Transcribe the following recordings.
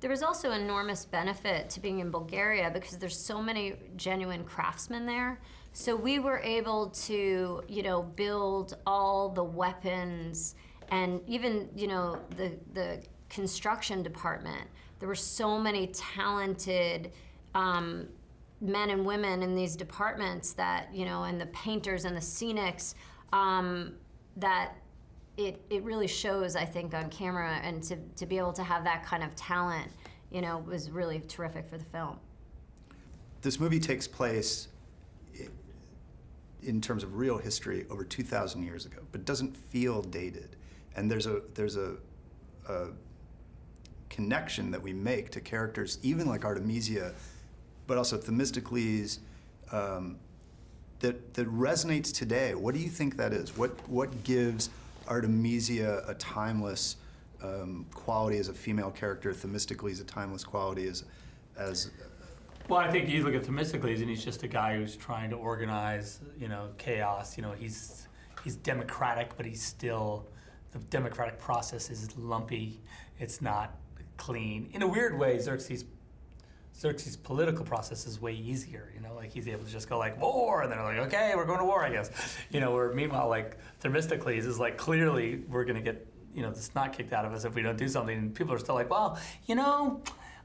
There was also enormous benefit to being in Bulgaria because there's so many genuine craftsmen there. So we were able to, build all the weapons and even, the construction department. There were so many talented men and women in these departments that, and the painters and the scenics, that it really shows, I think, on camera, and to be able to have that kind of talent, was really terrific for the film. This movie takes place in terms of real history over 2,000 years ago, but doesn't feel dated. And there's a connection that we make to characters, even like Artemisia, but also Themistocles, that resonates today. What do you think that is? What gives Artemisia a timeless quality as a female character, Themistocles a timeless quality as Well, I think you look at Themistocles and he's just a guy who's trying to organize, chaos. He's democratic, but he's still, the democratic process is lumpy. It's not clean. In a weird way, Xerxes' political process is way easier, like he's able to just go like, war, and they're like, okay, we're going to war, I guess. Where meanwhile, like, Themistocles is like, clearly we're gonna get, the snot kicked out of us if we don't do something, and people are still like, well,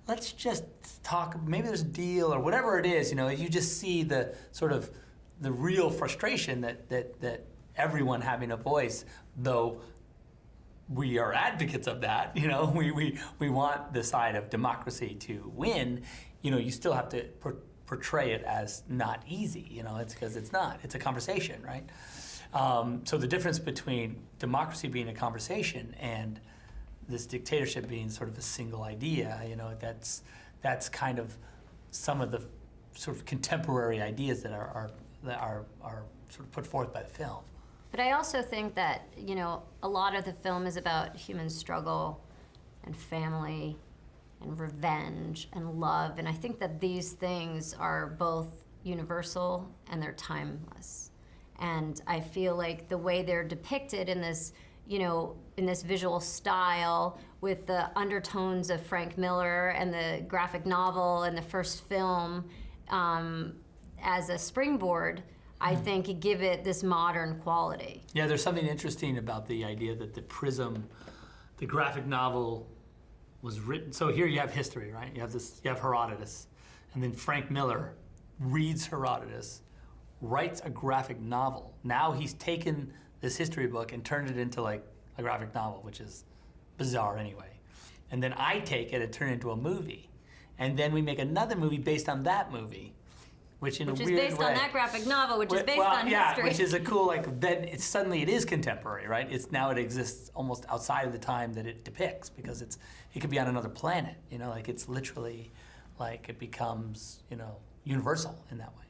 let's just talk, maybe there's a deal, or whatever it is, you just see the sort of, the real frustration that everyone having a voice, though we are advocates of that, we want the side of democracy to win, you still have to portray it as not easy, it's because it's not, it's a conversation, right? So the difference between democracy being a conversation and this dictatorship being sort of a single idea, that's kind of some of the sort of contemporary ideas that are sort of put forth by the film. But I also think that, a lot of the film is about human struggle and family and revenge and love. And I think that these things are both universal and they're timeless. And I feel like the way they're depicted in this, in this visual style with the undertones of Frank Miller and the graphic novel and the first film as a springboard, I think give it this modern quality. Yeah, there's something interesting about the idea that the prism, the graphic novel was written, so here you have history, right? You have Herodotus, and then Frank Miller reads Herodotus, writes a graphic novel. Now he's taken this history book and turned it into like a graphic novel, which is bizarre anyway. And then I take it and turn it into a movie. And then we make another movie based on that movie. Which in a weird way. Which is based on that graphic novel, which is based on history. Which is a cool, then suddenly it is contemporary, right? Now it exists almost outside of the time that it depicts, because it could be on another planet, it's literally, it becomes, universal in that way.